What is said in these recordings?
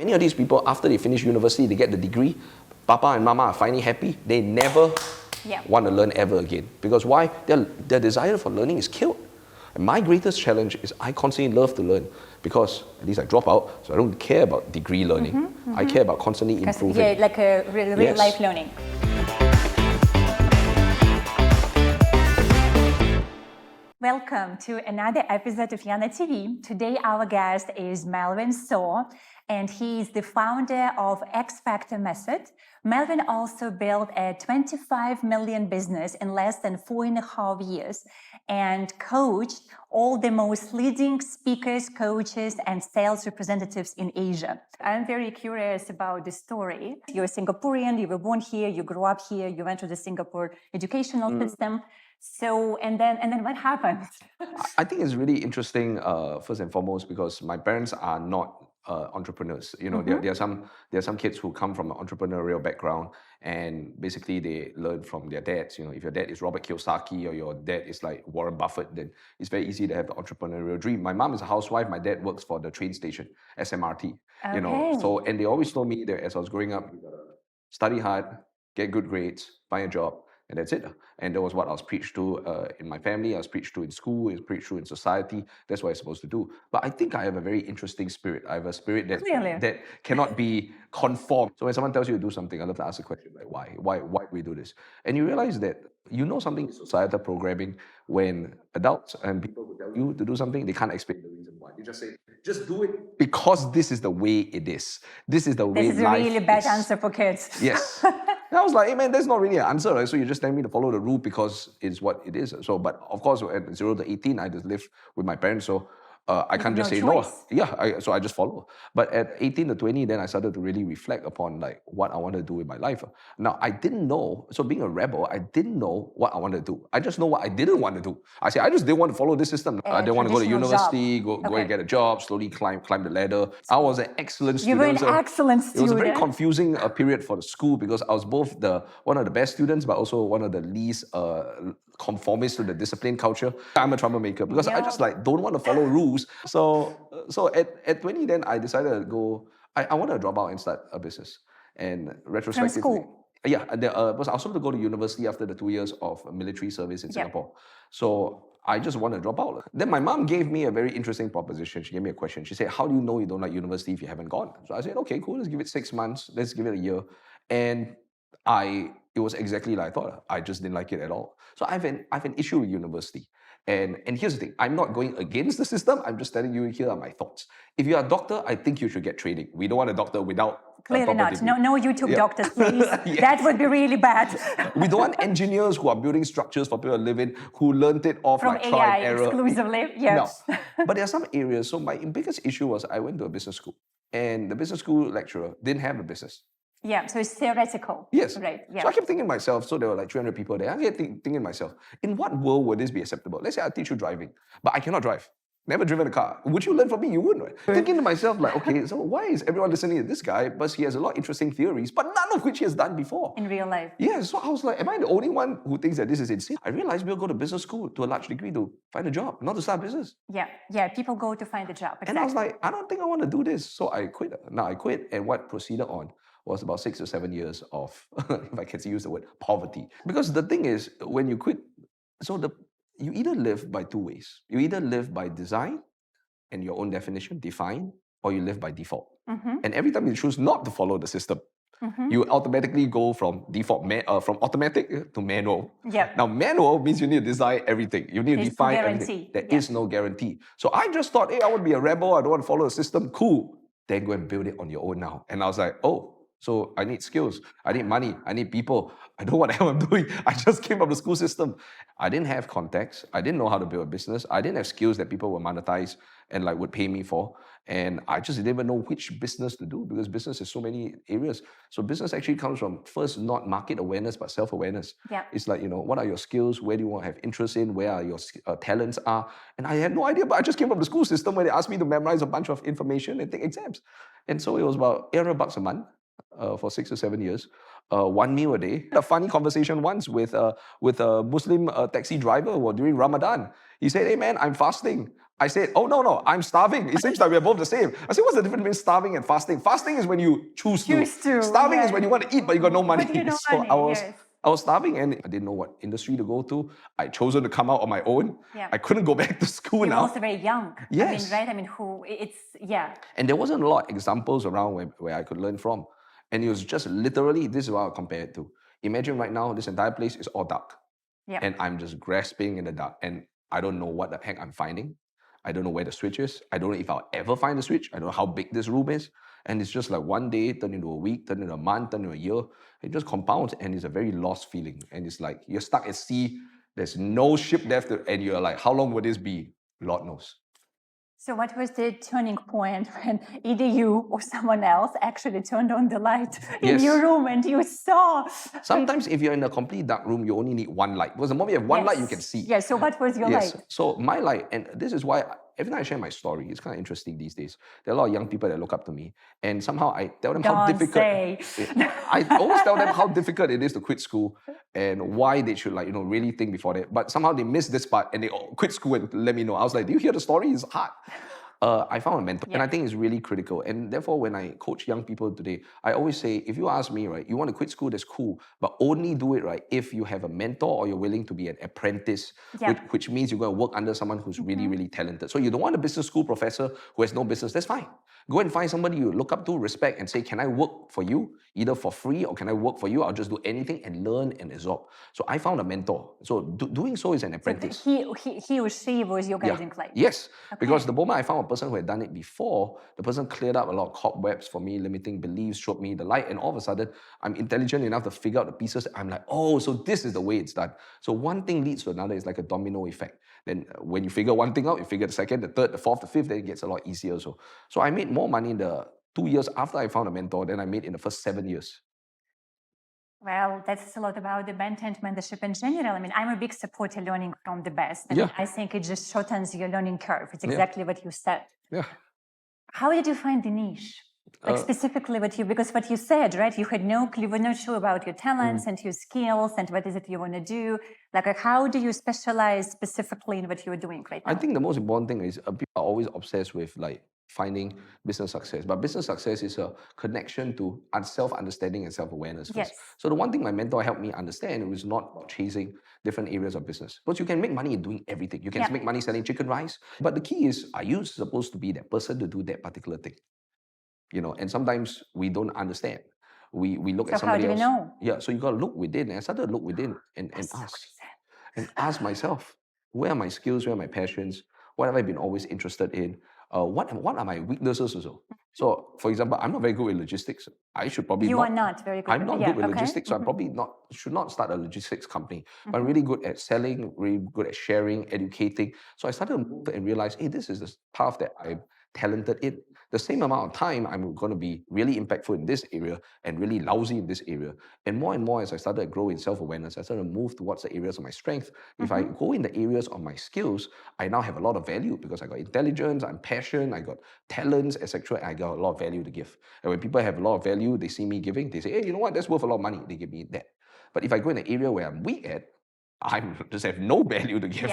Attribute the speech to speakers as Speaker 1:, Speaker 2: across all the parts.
Speaker 1: Many of these people, after they finish university, they get the degree, Papa and Mama are finally happy, they never want to learn ever again. Because why? Their desire for learning is killed. And my greatest challenge is I constantly love to learn because at least I drop out, so I don't care about degree learning. I care about constantly improving.
Speaker 2: Yeah, like a real life learning. Welcome to another episode of YanaTV. Today our guest is Melvin, and he is the founder of X Factor Method. Melvin also built a 25 million business in less than 4.5 years and coached all the most leading speakers, coaches, and sales representatives in Asia. I'm very curious about the story. You're a Singaporean, you were born here, you grew up here, you went to the Singapore educational system. So, and then what happened?
Speaker 1: I think it's really interesting, first and foremost, because my parents are not entrepreneurs. You know, there are some kids who come from an entrepreneurial background, and basically they learn from their dads. You know, if your dad is Robert Kiyosaki or your dad is like Warren Buffett, then it's very easy to have the entrepreneurial dream. My mom is a housewife. My dad works for the train station, SMRT.
Speaker 2: Okay.
Speaker 1: You know, so and they always told me that as I was growing up, study hard, get good grades, find a job. And that's it. And that was what I was preached to in my family, I was preached to in school, I was preached to in society. That's what I'm supposed to do. But I think I have a very interesting spirit. I have a spirit that cannot be conformed. So when someone tells you to do something, I love to ask a question like, why? Why do we do this? And you realize that you know something is societal programming when adults and people who tell you to do something, they can't explain the reason why. They just say, just do it because this is the way it is. This is the way life is.
Speaker 2: This is a really bad answer for kids.
Speaker 1: Yes. And I was like, hey man, that's not really an answer, right? So you're just telling me to follow the rule because it's what it is. So, but of course, at 0 to 18, I just live with my parents. So I can't just say no. Yeah, so I just follow. But at 18 to 20, then I started to really reflect upon like what I want to do with my life. Now, I didn't know, so being a rebel, I didn't know what I wanted to do. I just know what I didn't want to do. I just didn't want to follow this system. I didn't want to go to university, go and get a job, slowly climb the ladder. I was an excellent student.
Speaker 2: You were an excellent student.
Speaker 1: It was a very confusing period for the school because I was both one of the best students, but also one of the least conformist to the discipline culture. I'm a troublemaker because I just like don't want to follow rules. So at 20, then I decided to go. I wanted to drop out and start a business. And retrospectively,
Speaker 2: from school.
Speaker 1: Yeah, because I was supposed to go to university after the 2 years of military service in Singapore. So I just wanted to drop out. Then my mom gave me a very interesting proposition. She gave me a question. She said, how do you know you don't like university if you haven't gone? So I said, okay, cool, let's give it 6 months. Let's give it a year. And it was exactly like I thought. I just didn't like it at all. So I have an issue with university. And here's the thing, I'm not going against the system, I'm just telling you, here are my thoughts. If you're a doctor, I think you should get training. We don't want a doctor without
Speaker 2: Clearly not. No YouTube doctors, please. That would be really bad.
Speaker 1: We don't want engineers who are building structures for people to live in, who learned it off
Speaker 2: from
Speaker 1: like
Speaker 2: AI
Speaker 1: trial and error.
Speaker 2: Exclusively, yes.
Speaker 1: No. But there are some areas, so my biggest issue was I went to a business school, and the business school lecturer didn't have a business.
Speaker 2: Yeah, so it's theoretical.
Speaker 1: Yes.
Speaker 2: Right. Yeah.
Speaker 1: So I kept thinking to myself, so there were like 300 people there. I kept thinking to myself, in what world would this be acceptable? Let's say I teach you driving, but I cannot drive. Never driven a car. Would you learn from me? You wouldn't, right? Thinking to myself, like, okay, so why is everyone listening to this guy? But he has a lot of interesting theories, but none of which he has done before.
Speaker 2: In real life.
Speaker 1: Yeah, so I was like, am I the only one who thinks that this is insane? I realized we'll go to business school to a large degree to find a job, not to start a business.
Speaker 2: Yeah, people go to find a job. Exactly.
Speaker 1: And I was like, I don't think I want to do this. So I quit. Now I quit, and what proceeded on was about 6 or 7 years of, if I can use the word, poverty. Because the thing is, when you quit, you either live by two ways. You either live by design and your own definition, define, or you live by default. And every time you choose not to follow the system, you automatically go from default, from automatic to manual.
Speaker 2: Yeah.
Speaker 1: Now, manual means you need to design everything. You need to define everything. There is no guarantee. So I just thought, hey, I want to be a rebel. I don't want to follow the system. Cool. Then go and build it on your own now. And I was like, oh, so I need skills, I need money, I need people. I don't know what the hell I'm doing. I just came from the school system. I didn't have contacts. I didn't know how to build a business. I didn't have skills that people would monetize and like would pay me for. And I just didn't even know which business to do because business is so many areas. So business actually comes from first not market awareness, but self-awareness.
Speaker 2: Yeah.
Speaker 1: It's like, what are your skills? Where do you want to have interest in? Where are your talents are? And I had no idea, but I just came from the school system where they asked me to memorize a bunch of information and take exams. And so it was about $800 a month. for 6 or 7 years, one meal a day. Had a funny conversation once with a Muslim taxi driver during Ramadan. He said, "Hey man, I'm fasting." I said, "Oh no, I'm starving." It seems like we're both the same. I said, "What's the difference between starving and fasting?" Fasting is when you choose to. Starving is when you want to eat but you got no money.
Speaker 2: But you know
Speaker 1: So
Speaker 2: money,
Speaker 1: I was starving and I didn't know what industry to go to. I chosen to come out on my own.
Speaker 2: Yeah.
Speaker 1: I couldn't go back to school
Speaker 2: You're
Speaker 1: now.
Speaker 2: also very young.
Speaker 1: Yes.
Speaker 2: I mean, right? I mean, yeah.
Speaker 1: And there wasn't a lot of examples around where I could learn from. And it was just literally, this is what I'll compare it to. Imagine right now, this entire place is all dark.
Speaker 2: Yeah.
Speaker 1: And I'm just grasping in the dark. And I don't know what the heck I'm finding. I don't know where the switch is. I don't know if I'll ever find the switch. I don't know how big this room is. And it's just like one day turn into a week, turn into a month, turn into a year. It just compounds and it's a very lost feeling. And it's like you're stuck at sea. There's no ship left. And you're like, how long will this be? Lord knows.
Speaker 2: So what was the turning point when either you or someone else actually turned on the light in your room and you saw?
Speaker 1: Sometimes if you're in a complete dark room, you only need one light. Because the moment you have one light, you can see.
Speaker 2: Yes, so what was your light?
Speaker 1: So my light, and this is why every time I share my story, it's kind of interesting these days. There are a lot of young people that look up to me. And somehow I tell them how difficult. I always tell them how difficult it is to quit school and why they should really think before that. But somehow they miss this part and they quit school and let me know. I was like, do you hear the story? It's hard. I found a mentor, and I think it's really critical. And therefore, when I coach young people today, I always say, if you ask me, right, you want to quit school, that's cool, but only do it, right, if you have a mentor or you're willing to be an apprentice, which means you're going to work under someone who's really, really talented. So you don't want a business school professor who has no business, that's fine. Go and find somebody you look up to, respect, and say, can I work for you, either for free or can I work for you? I'll just do anything and learn and absorb. So I found a mentor. So doing so is an apprentice.
Speaker 2: So he or she was your guiding light?
Speaker 1: Yes, because the moment I found a person who had done it before, the person cleared up a lot of cobwebs for me, limiting beliefs, showed me the light, and all of a sudden, I'm intelligent enough to figure out the pieces. I'm like, oh, so this is the way it's done. So one thing leads to another. It's like a domino effect. Then when you figure one thing out, you figure the second, the third, the fourth, the fifth, then it gets a lot easier. So I made more money in the 2 years after I found a mentor than I made in the first 7 years.
Speaker 2: Well, that's a lot about the mentor mentorship in general. I mean, I'm a big supporter learning from the best. I mean, I think it just shortens your learning curve. It's exactly what you said.
Speaker 1: Yeah.
Speaker 2: How did you find the niche? Like specifically because what you said, right? You had no clue, you were not sure about your talents and your skills and what is it you want to do. Like how do you specialize specifically in what you're doing right now?
Speaker 1: I think the most important thing is people are always obsessed with finding business success. But business success is a connection to self-understanding and self-awareness first.
Speaker 2: Yes.
Speaker 1: So the one thing my mentor helped me understand was not chasing different areas of business. Because you can make money in doing everything. You can make money selling chicken rice. But the key is, are you supposed to be that person to do that particular thing? And sometimes we don't understand. We look at somebody else.
Speaker 2: So how do you know?
Speaker 1: Yeah, so you got to look within. And I started to look within and ask myself, where are my skills? Where are my passions? What have I been always interested in? What are my weaknesses also? So, for example, I'm not very good with logistics. I should probably
Speaker 2: You are not very good.
Speaker 1: I'm not good with logistics, so I probably should not start a logistics company. But I'm really good at selling, really good at sharing, educating. So I started to move and realize, hey, this is the path that I'm talented in. The same amount of time, I'm going to be really impactful in this area and really lousy in this area. And more, as I started to grow in self-awareness, I started to move towards the areas of my strength. If I go in the areas of my skills, I now have a lot of value because I got intelligence, I'm passion, I got talents, etc. And I got a lot of value to give. And when people have a lot of value, they see me giving, they say, hey, you know what, that's worth a lot of money. They give me that. But if I go in an area where I'm weak at, I just have no value to give.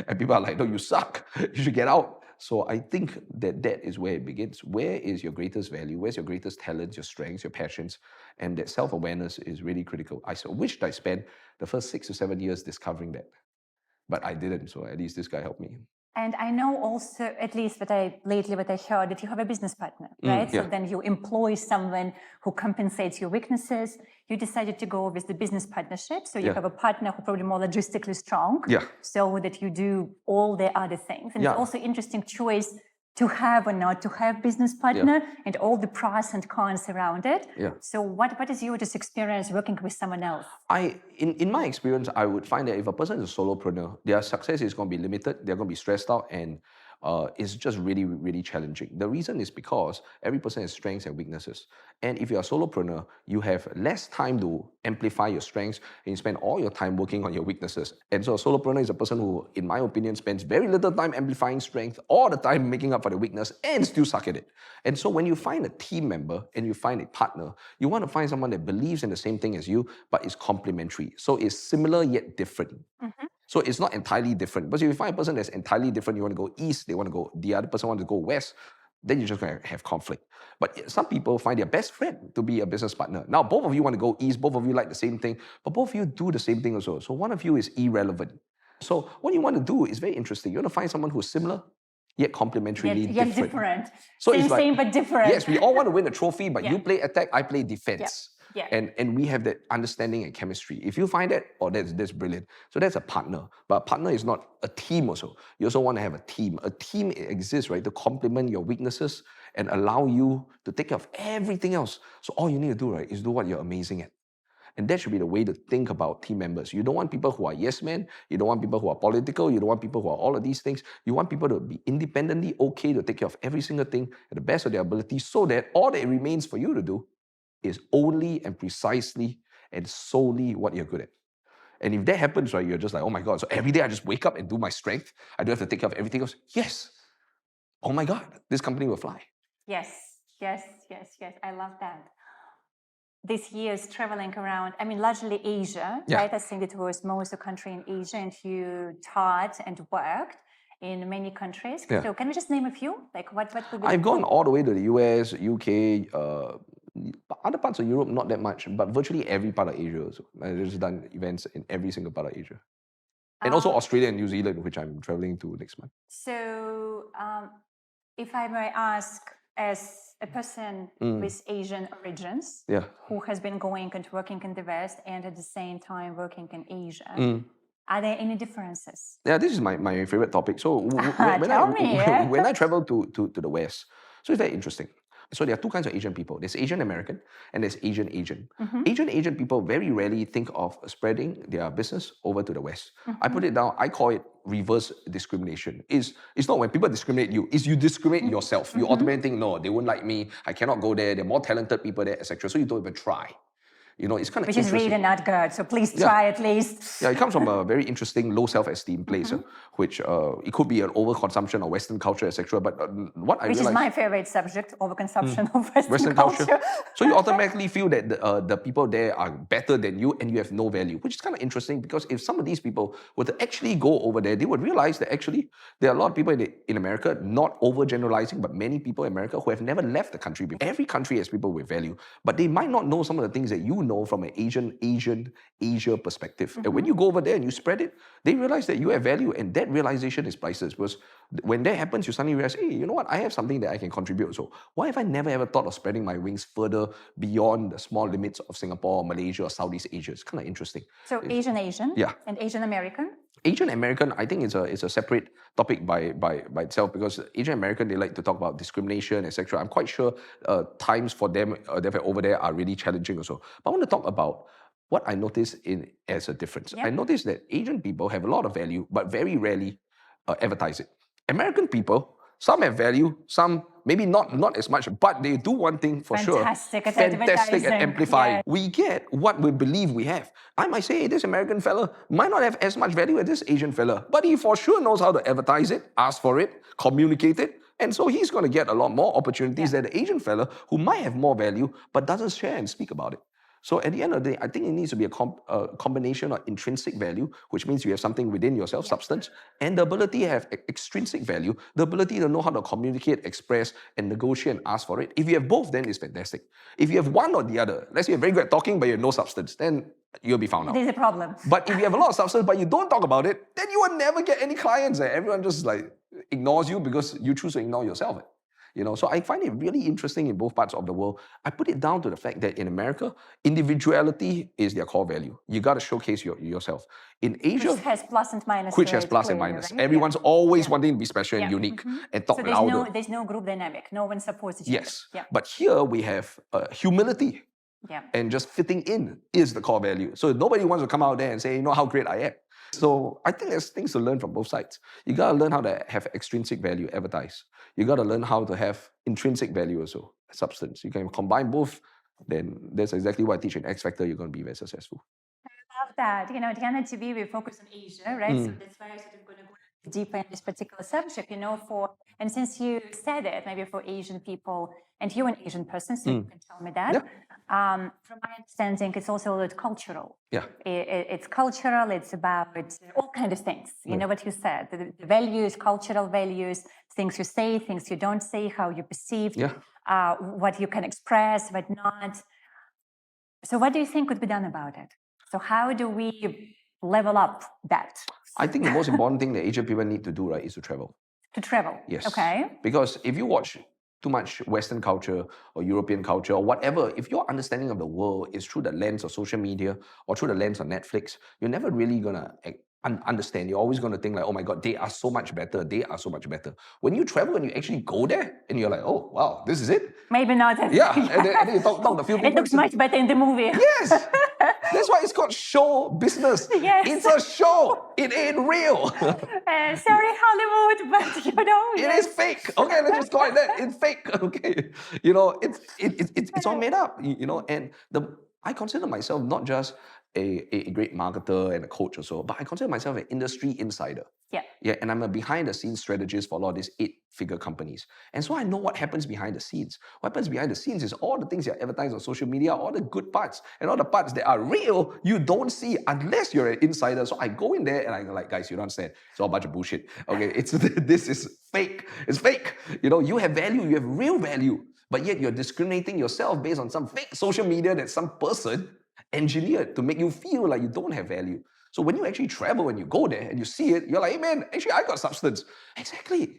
Speaker 1: And people are like, no, you suck. You should get out. So I think that is where it begins. Where is your greatest value? Where's your greatest talents, your strengths, your passions? And that self-awareness is really critical. I wished I spent the first 6 to 7 years discovering that. But I didn't, so at least this guy helped me.
Speaker 2: And I know also, at least what I heard, that you have a business partner, right? So then you employ someone who compensates your weaknesses. You decided to go with the business partnership. So you have a partner who probably more logistically strong. So that you do all the other things. And it's also interesting choice to have or not to have business partner and all the pros and cons around it. So what is your experience working with someone else?
Speaker 1: In my experience, I would find that if a person is a solopreneur, their success is going to be limited. They're going to be stressed out, and is just really, really challenging. The reason is because every person has strengths and weaknesses. And if you're a solopreneur, you have less time to amplify your strengths and you spend all your time working on your weaknesses. And so a solopreneur is a person who, in my opinion, spends very little time amplifying strength, all the time making up for the weakness and still suck at it. And so when you find a team member and you find a partner, you want to find someone that believes in the same thing as you, but is complementary. So it's similar yet different. So it's not entirely different. But if you find a person that's entirely different, you want to go east, the other person wants to go west, then you're just going to have conflict. But some people find their best friend to be a business partner. Now, both of you want to go east, both of you like the same thing, but both of you do the same thing also. So one of you is irrelevant. So what you want to do is very interesting. You want to find someone who's similar, yet complementarily different.
Speaker 2: So same but different.
Speaker 1: Yes, we all want to win a trophy, but you play attack, I play defense.
Speaker 2: Yeah.
Speaker 1: And we have that understanding and chemistry. If you find that, that's brilliant. So that's a partner. But a partner is not a team also. You also want to have a team. A team exists, right, to complement your weaknesses and allow you to take care of everything else. So all you need to do, right, is do what you're amazing at. And that should be the way to think about team members. You don't want people who are yes men. You don't want people who are political. You don't want people who are all of these things. You want people to be independently okay to take care of every single thing at the best of their ability so that all that remains for you to do is only and precisely and solely what you're good at. And if that happens, right, you're just like, oh my God, so every day I just wake up and do my strength. I don't have to take care of everything else. Yes. Oh my God, this company will fly.
Speaker 2: Yes. I love that. This year is traveling around, largely Asia, right? I think it was most of the country in Asia, and you taught and worked in many countries.
Speaker 1: Yeah.
Speaker 2: So can we just name a few? Like what would be?
Speaker 1: I've gone all the way to the US, UK, other parts of Europe, not that much, but virtually every part of Asia also. I've just done events in every single part of Asia. And also Australia and New Zealand, which I'm traveling to next month.
Speaker 2: So if I may ask, as a person with Asian origins, who has been going and working in the West and at the same time working in Asia, are there any differences?
Speaker 1: Yeah, this is my favorite topic. So when I travel to the West, so it's very interesting. So there are two kinds of Asian people. There's Asian American and there's Asian Asian. Asian people very rarely think of spreading their business over to the West. I put it down, I call it reverse discrimination. It's not when people discriminate you, it's you discriminate yourself. You automatically think, no, they won't like me, I cannot go there, there are more talented people there, etc. So you don't even try. You know, it's kind of
Speaker 2: Which is really not good, so please try at least.
Speaker 1: Yeah, it comes from a very interesting low self-esteem place, which it could be an overconsumption of Western culture, etc. But what I realized...
Speaker 2: Which is my favorite subject, overconsumption of Western culture.
Speaker 1: So you automatically feel that the people there are better than you and you have no value, which is kind of interesting because if some of these people were to actually go over there, they would realize that actually there are a lot of people in America, not overgeneralizing, but many people in America who have never left the country before. Every country has people with value, but they might not know some of the things that you know from an Asia perspective. And when you go over there and you spread it, they realize that you have value, and that realization is priceless. Because when that happens, you suddenly realize, hey, you know what? I have something that I can contribute. So why have I never ever thought of spreading my wings further beyond the small limits of Singapore, Malaysia, or Southeast Asia? It's kind of interesting.
Speaker 2: So Asian, and Asian American?
Speaker 1: Asian American, I think it's a separate topic by itself because Asian American, they like to talk about discrimination, etc. I'm quite sure times for them over there are really challenging also. But I want to talk about what I notice as a difference. I notice that Asian people have a lot of value, but very rarely advertise it. American people, some have value, some maybe not as much, but they do one thing for sure.
Speaker 2: Fantastic at
Speaker 1: amplifying. We get what we believe we have. I might say, hey, this American fella might not have as much value as this Asian fella, but he for sure knows how to advertise it, ask for it, communicate it, and so he's going to get a lot more opportunities than the Asian fella who might have more value, but doesn't share and speak about it. So at the end of the day, I think it needs to be a combination of intrinsic value, which means you have something within yourself, substance, and the ability to have extrinsic value, the ability to know how to communicate, express, and negotiate and ask for it. If you have both, then it's fantastic. If you have one or the other, let's say you're very good at talking, but you have no substance, then you'll be found out.
Speaker 2: There's a problem.
Speaker 1: But if you have a lot of substance, but you don't talk about it, then you will never get any clients. Everyone just like ignores you because you choose to ignore yourself. You know, so I find it really interesting in both parts of the world. I put it down to the fact that in America, individuality is their core value. You got to showcase yourself. In Asia,
Speaker 2: which has plus and minus.
Speaker 1: Which has plus and minus. Right? Everyone's always wanting to be special and unique and talk louder.
Speaker 2: There's no group dynamic. No one supports each other.
Speaker 1: Yes. But here we have humility. And just fitting in is the core value. So nobody wants to come out there and say, you know how great I am. So I think there's things to learn from both sides. You got to learn how to have extrinsic value, advertise. You got to learn how to have intrinsic value also, substance. You can combine both, then that's exactly what I teach in X Factor. You're going to be very successful.
Speaker 2: Love that. At YanaTV, we focus on Asia, right? So that's why I sort of going to go deeper in this particular subject, and since you said it, maybe for Asian people, and you're an Asian person, so you can tell me that.
Speaker 1: Yeah.
Speaker 2: From my understanding, it's also a little cultural.
Speaker 1: Yeah.
Speaker 2: It's cultural, it's about all kinds of things. You know what you said, the values, cultural values, things you say, things you don't say, how you perceive, what you can express, what not. So what do you think could be done about it? So how do we level up that?
Speaker 1: I think the most important thing that Asian people need to do, right, is to travel.
Speaker 2: To travel?
Speaker 1: Yes.
Speaker 2: Okay.
Speaker 1: Because if you watch too much Western culture or European culture or whatever, if your understanding of the world is through the lens of social media or through the lens of Netflix, you're never really gonna understand. You're always gonna think like, oh my God, they are so much better. They are so much better. When you travel and you actually go there and you're like, oh wow, this is it.
Speaker 2: Maybe not.
Speaker 1: Yeah, and then you talk to a few people.
Speaker 2: It looks much better in the movie.
Speaker 1: Yes. That's why it's called show business.
Speaker 2: Yes.
Speaker 1: It's a show. It ain't real.
Speaker 2: Sorry, Hollywood, but
Speaker 1: It is fake. Okay, let's just call it that. It's fake. Okay. It's all made up. And I consider myself not just a great marketer and a coach or so, but I consider myself an industry insider. Yeah, and I'm a behind-the-scenes strategist for a lot of these 8-figure companies. And so I know what happens behind the scenes. What happens behind the scenes is all the things that are advertised on social media, all the good parts, and all the parts that are real, you don't see unless you're an insider. So I go in there and I'm like, guys, you don't understand. It's all a bunch of bullshit. Okay, this is fake. It's fake. You have value, you have real value, but yet you're discriminating yourself based on some fake social media that some person engineered to make you feel like you don't have value. So when you actually travel and you go there and you see it, you're like, hey man, actually I got substance. Exactly.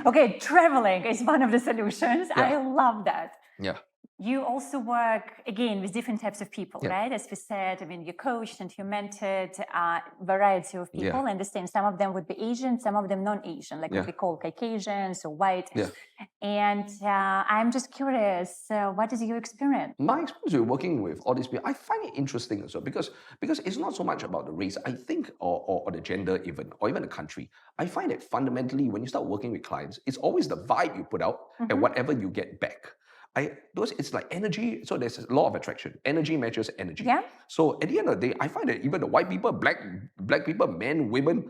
Speaker 2: Okay, traveling is one of the solutions.
Speaker 1: Yeah.
Speaker 2: I love that.
Speaker 1: Yeah.
Speaker 2: You also work, again, with different types of people, right? As we said, you coached and you mentored a variety of people. And the same, some of them would be Asian, some of them non-Asian, like what we call Caucasians or white. And I'm just curious, what is your experience?
Speaker 1: My experience with working with all these people, I find it interesting as well because it's not so much about the race, I think, or the gender even, or even the country. I find that fundamentally, when you start working with clients, it's always the vibe you put out and whatever you get back. It's like energy, so there's a law of attraction. Energy matches energy.
Speaker 2: Yeah.
Speaker 1: So at the end of the day, I find that even the white people, black people, men, women,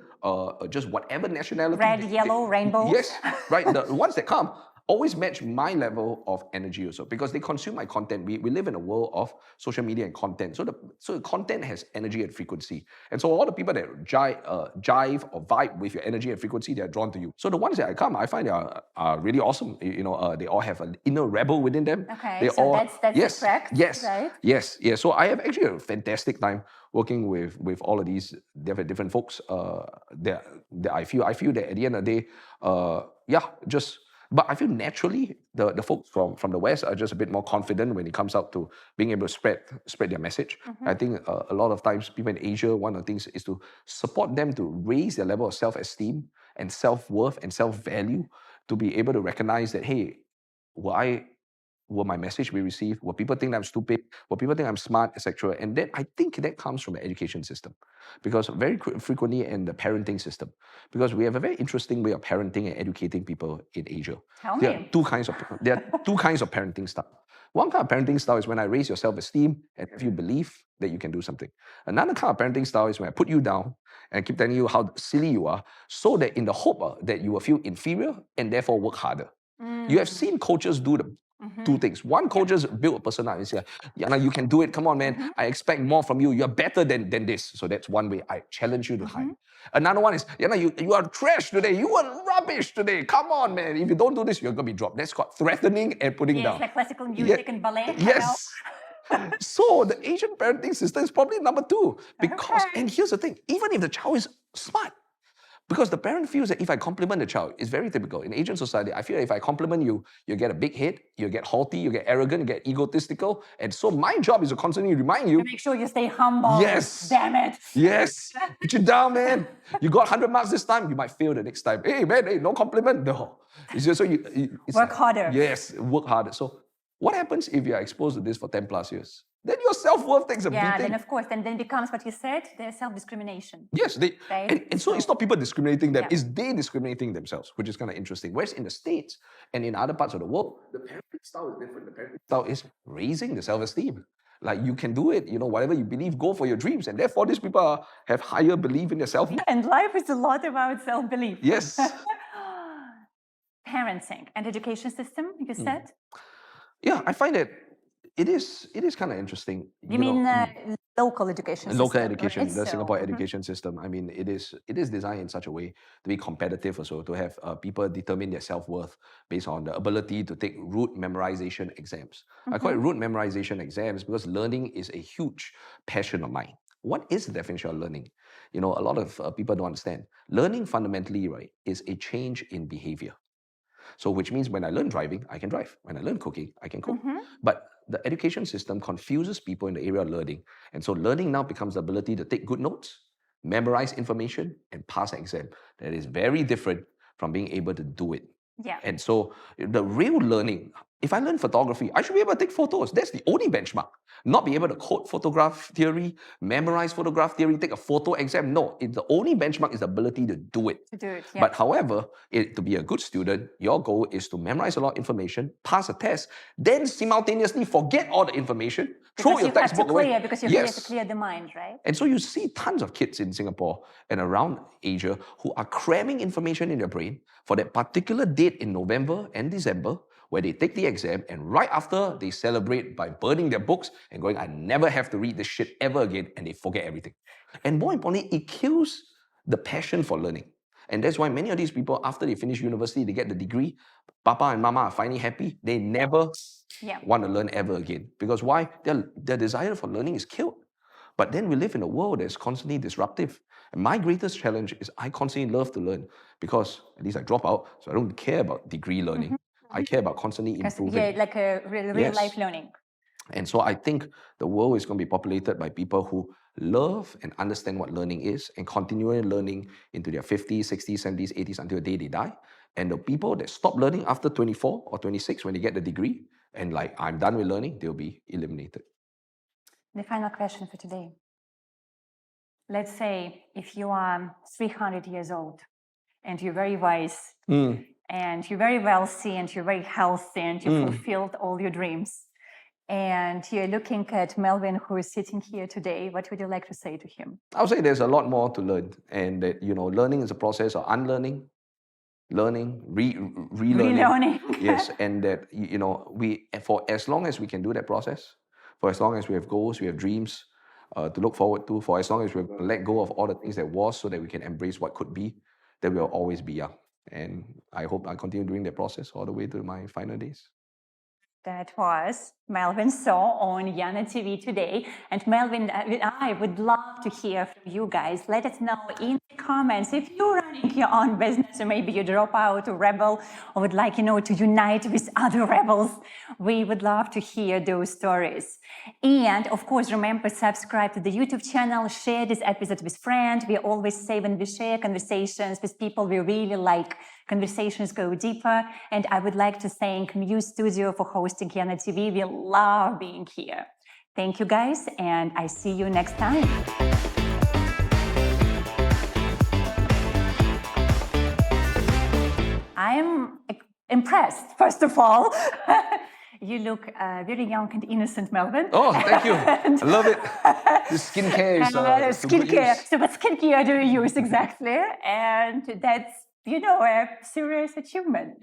Speaker 1: just whatever nationality.
Speaker 2: Red, yellow, rainbow.
Speaker 1: Yes, right. The ones that come always match my level of energy also because they consume my content. We live in a world of social media and content. So the content has energy and frequency. And so all the people that jive or vibe with your energy and frequency, they're drawn to you. So the ones that I find are really awesome. They all have an inner rebel within them.
Speaker 2: Okay, that's correct.
Speaker 1: Yes,
Speaker 2: right?
Speaker 1: Yes. So I have actually a fantastic time working with all of these different folks that I feel that at the end of the day, but I feel naturally the folks from the West are just a bit more confident when it comes out to being able to spread their message. I think a lot of times people in Asia, one of the things is to support them to raise their level of self-esteem and self-worth and self-value to be able to recognize that, hey, will my message be received? Will people think I'm stupid? Will people think I'm smart, etc.? And then I think that comes from the education system, because very frequently in the parenting system, because we have a very interesting way of parenting and educating people in Asia. There are two kinds of parenting style. One kind of parenting style is when I raise your self-esteem and have you believe that you can do something. Another kind of parenting style is when I put you down and I keep telling you how silly you are, so that in the hope that you will feel inferior and therefore work harder. You have seen coaches do the two things. One, coaches build a person up and say, Yana, you can do it. Come on, man. I expect more from you. You're better than this. So that's one way. I challenge you to hire. Another one is, Yana, you are trash today. You are rubbish today. Come on, man. If you don't do this, you're going to be dropped. That's called threatening and putting down.
Speaker 2: It's like classical music and ballet.
Speaker 1: Yes. So the Asian parenting system is probably number 2. Because, and here's the thing, even if the child is smart, because the parent feels that if I compliment the child, it's very typical. In Asian society, I feel that if I compliment you, you get a big head, you get haughty, you get arrogant, you get egotistical. And so my job is to constantly remind you.
Speaker 2: To make sure you stay humble.
Speaker 1: Yes.
Speaker 2: Damn it.
Speaker 1: Yes. Put you down, man. You got 100 marks this time, you might fail the next time. Hey, man, hey, no compliment. No. It's just so it's
Speaker 2: work harder.
Speaker 1: Yes, work harder. So what happens if you are exposed to this for 10 plus years? then your self-worth takes a
Speaker 2: Yeah,
Speaker 1: beating.
Speaker 2: then of course, and then becomes what you said, their self-discrimination.
Speaker 1: Yes,
Speaker 2: Right?
Speaker 1: and so it's not people discriminating them,
Speaker 2: Yeah.
Speaker 1: it's they discriminating themselves, which is kind of interesting. Whereas in the States and in other parts of the world, the parenting style is different. The parenting style is raising the self-esteem. Like, you can do it, whatever you believe, go for your dreams. And therefore, these people have higher belief in themselves.
Speaker 2: And life is a lot about self-belief.
Speaker 1: Yes.
Speaker 2: Parenting and education system, you said?
Speaker 1: Yeah, I find that it is kind of interesting.
Speaker 2: You mean local education system?
Speaker 1: Local education,
Speaker 2: right?
Speaker 1: the Singapore education system. I mean, it is designed in such a way to be competitive also, to have people determine their self-worth based on the ability to take rote memorization exams. I call it rote memorization exams because learning is a huge passion of mine. What is the definition of learning? A lot of people don't understand. Learning fundamentally, right, is a change in behavior. So which means when I learn driving, I can drive. When I learn cooking, I can cook. But the education system confuses people in the area of learning. And so learning now becomes the ability to take good notes, memorize information, and pass an exam. That is very different from being able to do it.
Speaker 2: Yeah.
Speaker 1: And so the real learning, if I learn photography, I should be able to take photos. That's the only benchmark. Not be able to code photograph theory, memorize photograph theory, take a photo exam. No, the only benchmark is the ability to do it.
Speaker 2: To do it, yeah.
Speaker 1: But however, to be a good student, your goal is to memorize a lot of information, pass a test, then simultaneously forget all the information, throw your textbook away.
Speaker 2: Because you have to clear the mind, right?
Speaker 1: And so you see tons of kids in Singapore and around Asia who are cramming information in their brain for that particular date in November and December, where they take the exam, and right after they celebrate by burning their books and going, I never have to read this shit ever again, and they forget everything. And more importantly, it kills the passion for learning. And that's why many of these people, after they finish university, they get the degree, Papa and Mama are finally happy, they never want to learn ever again. Because why? Their desire for learning is killed. But then we live in a world that's constantly disruptive. And my greatest challenge is I constantly love to learn because at least I drop out, so I don't care about degree learning. I care about constantly improving.
Speaker 2: Yeah, like a real life learning.
Speaker 1: And so I think the world is going to be populated by people who love and understand what learning is and continue learning into their 50s, 60s, 70s, 80s until the day they die. And the people that stop learning after 24 or 26 when they get the degree and like, I'm done with learning, they'll be eliminated.
Speaker 2: The final question for today. Let's say if you are 300 years old and you're very wise and you're very wealthy and you're very healthy and you fulfilled all your dreams and you're looking at Melvin who is sitting here today, what would you like to say to him?
Speaker 1: I would say there's a lot more to learn, and that, learning is a process of unlearning, learning, relearning. Yes, and that, we, for as long as we can do that process, for as long as we have goals, we have dreams to look forward to, for as long as we're going to let go of all the things that was so that we can embrace what could be, then we'll always be young. And I hope I continue doing that process all the way to my final days.
Speaker 2: That was Melvin So on YanaTV today. And Melvin, I would love to hear from you guys. Let us know in the comments if you're running your own business or maybe you drop out or rebel or would like, to unite with other rebels. We would love to hear those stories. And of course, remember, subscribe to the YouTube channel, share this episode with friends. We always say when we share conversations with people we really like, conversations go deeper. And I would like to thank Muse Studio for hosting YanaTV. We love being here. Thank you guys, and I see you next time. I'm impressed, first of all. You look very young and innocent, Melvin.
Speaker 1: Oh, thank you. I love it. The skincare is
Speaker 2: skincare. So what skincare do you use exactly? And that's, a serious achievement.